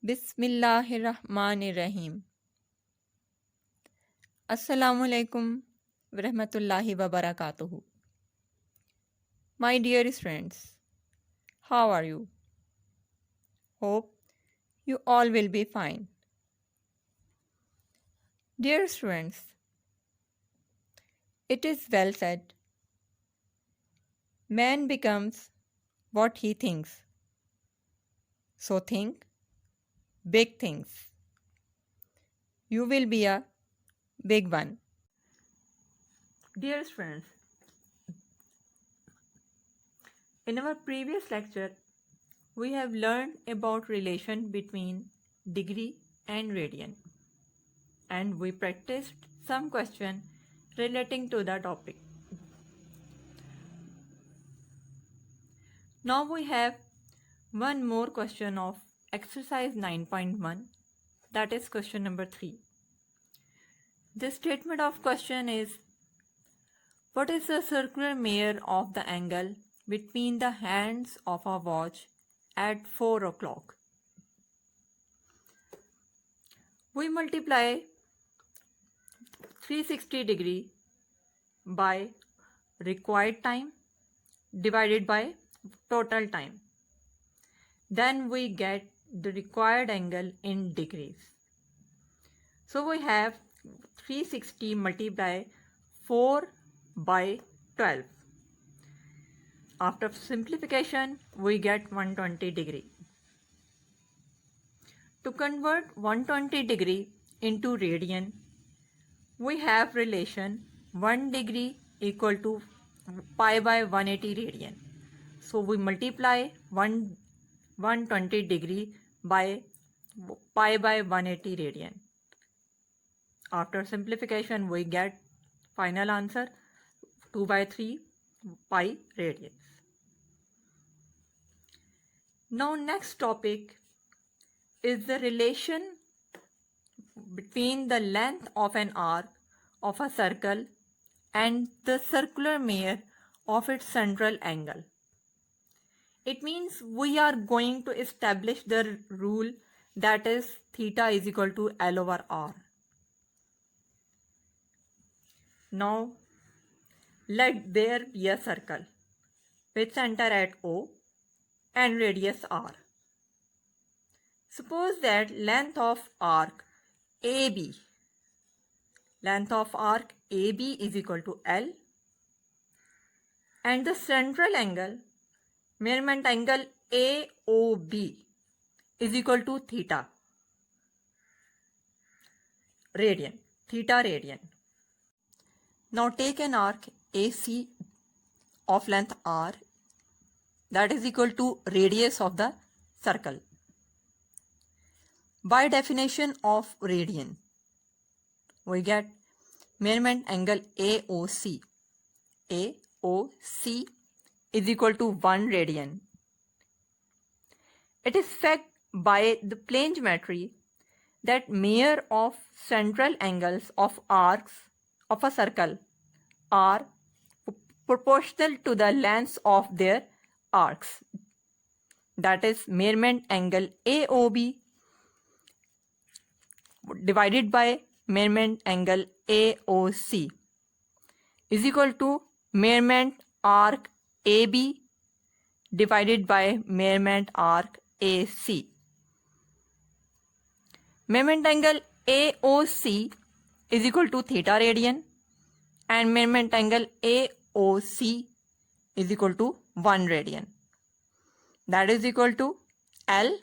बिस्मिल्लाहिर्रहमानिर्रहीम। अस्सलामुअलैकुम वरहमतुल्लाहि वबरकातुहू। My dear friends, how are you? Hope you all will be fine. Dear students, it is well said, man becomes what he thinks. So think big things. You will be a big one. Dear friends, in our previous lecture, we have learned about relation between degree and radian, and we practiced some question relating to the topic. Now we have one more question of exercise 9.1, that is question number 3. The statement of question is, what is the circular measure of the angle between the hands of a watch at 4 o'clock? We multiply 360 degree by required time divided by total time. Then we get the required angle in degrees. So we have 360 multiply 4 by 12. After simplification, we get 120 degree. To convert 120 degree into radian, we have relation 1 degree equal to pi by 180 radian. So we multiply 120 degree by pi by 180 radian. After simplification, we get final answer 2 by 3 pi radians. Now next topic is the relation between the length of an arc of a circle and the circular measure of its central angle. It means we are going to establish the rule that is theta is equal to L over R. Now let there be a circle with center at O and radius R. Suppose that length of arc AB is equal to L and the central angle, measurement angle AOB is equal to theta radian. Now take an arc AC of length R that is equal to radius of the circle. By definition of radian, we get measurement angle AOC is equal to 1 radian. It is fact by the plane geometry that measure of central angles of arcs of a circle are proportional to the lengths of their arcs. That is measurement angle AOB divided by measurement angle AOC is equal to measurement arc AB divided by measurement arc AC. Measurement angle AOC is equal to theta radian and measurement angle AOC is equal to 1 radian. That is equal to L.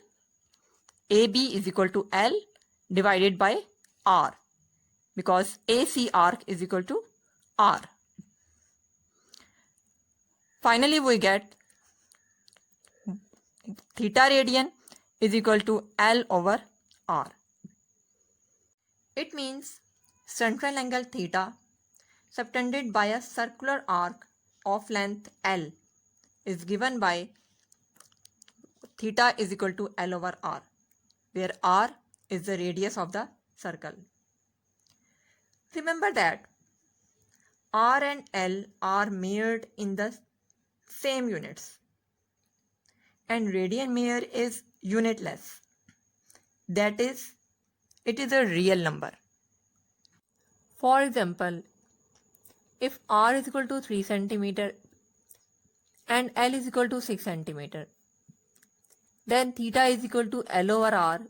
AB is equal to L divided by R because AC arc is equal to R. Finally, we get theta radian is equal to L over R. It means central angle theta subtended by a circular arc of length L is given by theta is equal to L over R, where R is the radius of the circle. Remember that R and L are measured in the same units and radian measure is unitless. that is, it is a real number. For example, if r is equal to 3 centimeter and L is equal to 6 centimeter, then theta is equal to L over R.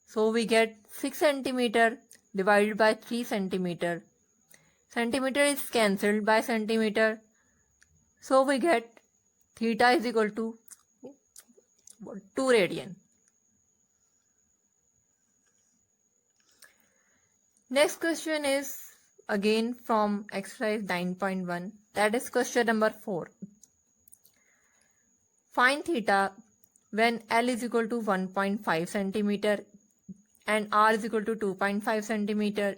So we get 6 centimeter divided by 3 centimeter. Centimeter is cancelled by centimeter. So we get theta is equal to 2 radian. Next question is again from exercise 9.1, that is question number 4. Find theta when L is equal to 1.5 centimeter and R is equal to 2.5 centimeter.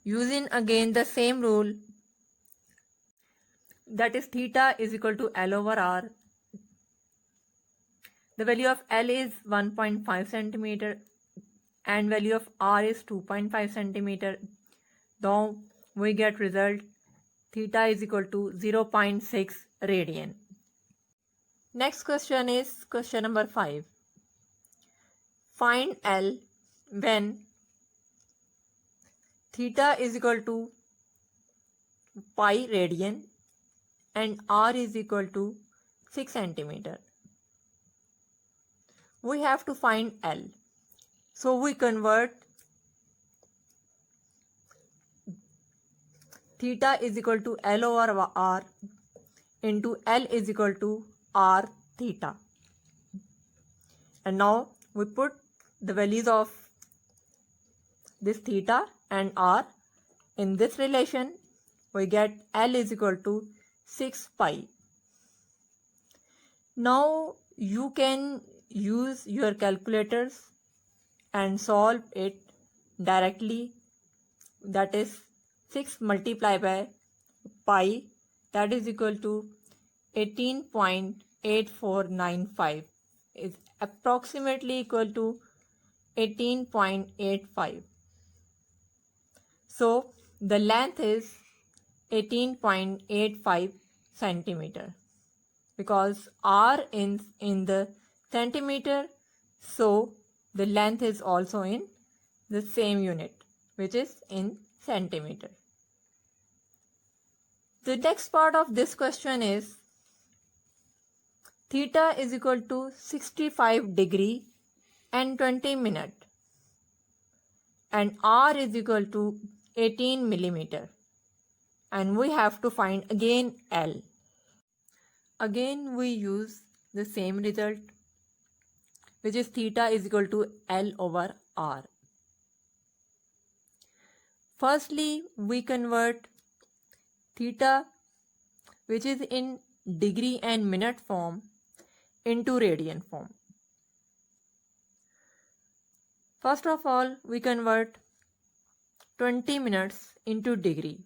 Using again the same rule, that is theta is equal to L over R. The value of L is 1.5 centimeter and value of R is 2.5 centimeter. Now we get result theta is equal to 0.6 radian. Next question is question number 5. Find L when theta is equal to pi radian and R is equal to 6 centimeter. We have to find L. So we convert theta is equal to L over R into L is equal to R theta. And now we put the values of this theta and R in this relation. We get L is equal to 6 pi. Now you can use your calculators and solve it directly. That is 6 multiplied by pi, that is equal to 18.8495, is approximately equal to 18.85. So the length is 18.85 centimeter. Because R is in the centimeter, so the length is also in the same unit, which is in centimeter. The next part of this question is theta is equal to 65 degree and 20 minute and R is equal to 18 millimeter, and we have to find again L. Again we use the same result, which is theta is equal to L over R. Firstly, we convert theta, which is in degree and minute form, into radian form. First of all, we convert 20 minutes into degree.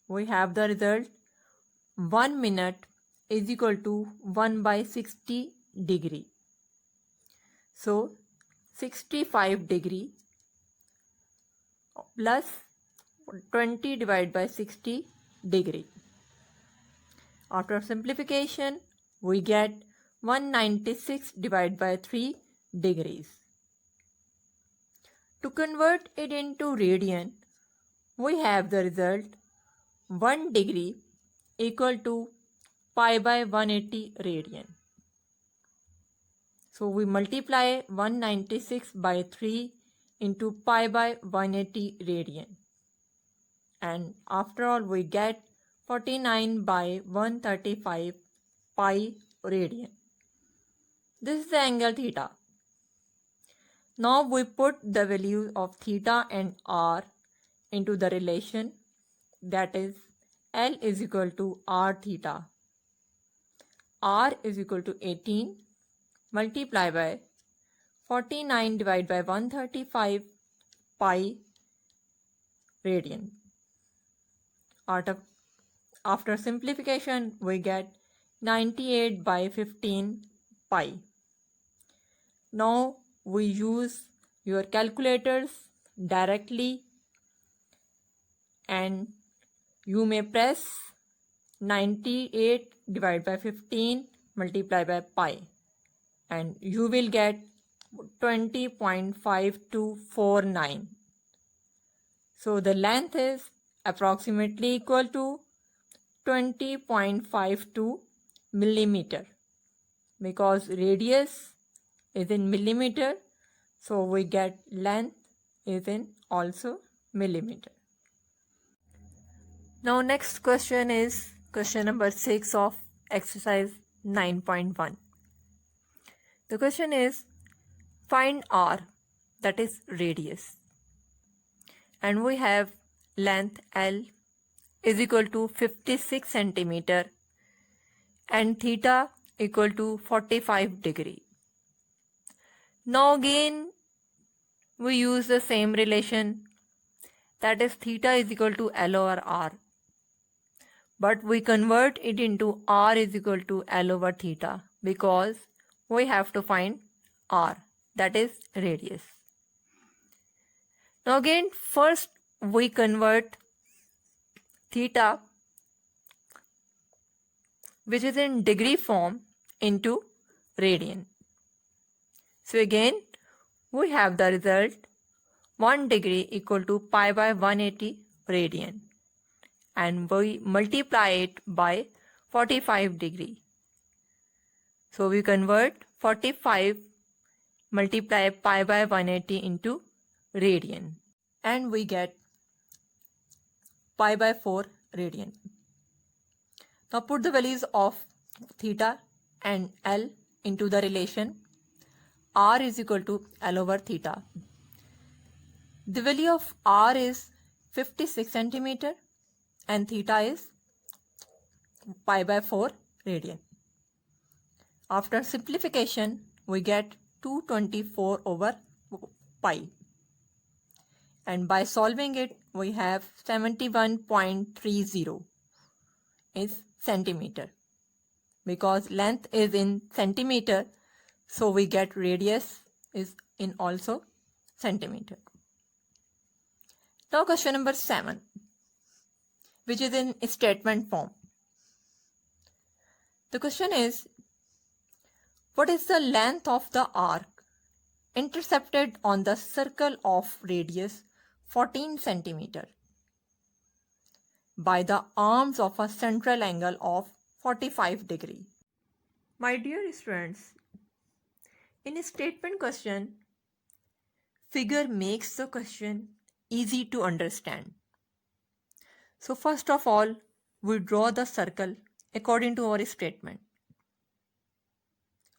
We have the result 1 minute is equal to 1 by 60 degree. So 65 degree plus 20 divided by 60 degree. After simplification, we get 196 divided by 3 degrees. To convert it into radian, we have the result 1 degree equal to pi by 180 radian. So we multiply 196 by 3 into pi by 180 radian. And after all, we get 49 by 135 pi radian. This is the angle theta. Now we put the value of theta and R into the relation, that is L is equal to R theta. R is equal to 18 multiplied by 49 divided by 135 pi radian. After simplification, we get 98 by 15 pi. Now we use your calculators directly and you may press 98 divided by 15 multiplied by pi and you will get 20.5249. So the length is approximately equal to 20.52 millimeter, because radius is in millimeter, so we get length is in also millimeter. Now next question is question number 6 of exercise 9.1. The question is, find r, that is radius, and we have length L is equal to 56 centimeter and theta equal to 45 degree. Now again we use the same relation, that is theta is equal to L over R, but we convert it into R is equal to L over theta because we have to find R, that is radius. Now again first we convert theta, which is in degree form, into radian. So again we have the result 1 degree equal to pi by 180 radian, and we multiply it by 45 degree. So we convert 45 multiply pi by 180 into radian, and we get pi by 4 radian. Now put the values of theta and L into the relation R is equal to L over theta. The value of R is 56 centimeter and theta is pi by 4 radian. After simplification, we get 224 over pi. And by solving it, we have 71.30 is centimeter. Because length is in centimeter, so we get radius is in also centimeter. Now question number 7, which is in statement form. The question is, what is the length of the arc intercepted on the circle of radius 14 centimeter by the arms of a central angle of 45 degree? My dear students, in a statement question, figure makes the question easy to understand. So first of all, we draw the circle according to our statement.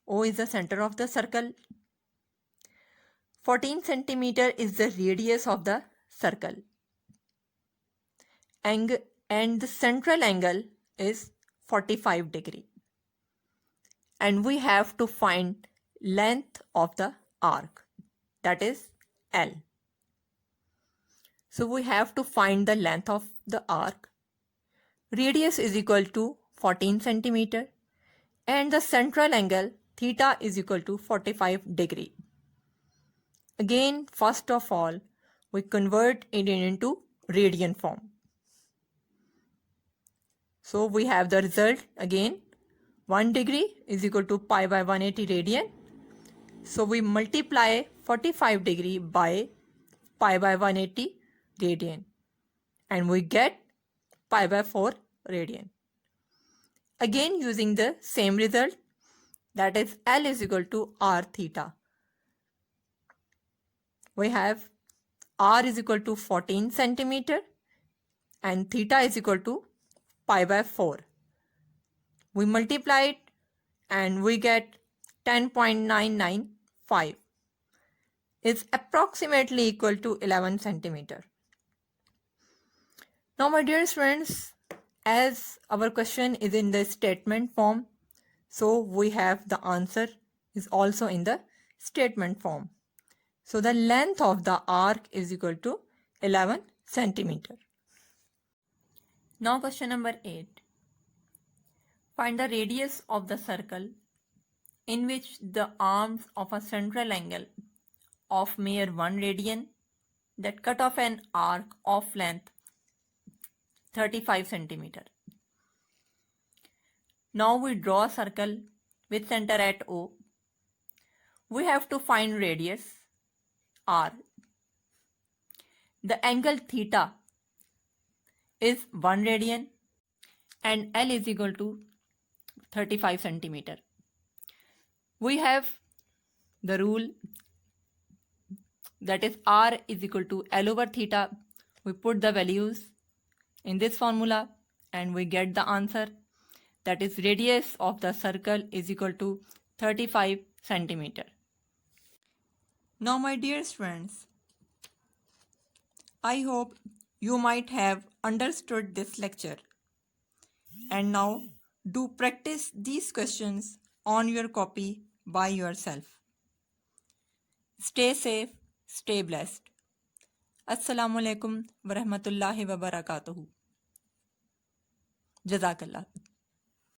O is the center of the circle. 14 centimeter is the radius of the circle. And the central angle is 45 degree. And we have to find length of the arc, that is L. So we have to find the length of the arc. Radius is equal to 14 centimeter and the central angle theta is equal to 45 degree. Again, first of all, we convert it into radian form. So we have the result again, 1 degree is equal to pi by 180 radian. So we multiply 45 degree by pi by 180 radian and we get pi by 4 radian. Again using the same result, that is L is equal to R theta. We have R is equal to 14 centimeter and theta is equal to pi by 4. We multiply it and we get 10.995. It's approximately equal to 11 centimeter. Now my dear friends, as our question is in the statement form, so we have the answer is also in the statement form. So the length of the arc is equal to 11 centimeter. Now question number 8. Find the radius of the circle in which the arms of a central angle of mere 1 radian that cut off an arc of length 35 centimeter. Now we draw a circle with center at O. We have to find radius r. The angle theta is 1 radian and L is equal to 35 centimeter. We have the rule that is r is equal to L over theta. We put the values in this formula and we get the answer, that is radius of the circle is equal to 35 centimeter. Now my dear friends, I hope you might have understood this lecture, and now do practice these questions on your copy by yourself. Stay safe, stay blessed. Assalamu alaikum wa rahmatullahi wa barakatuhu. Jazakallah.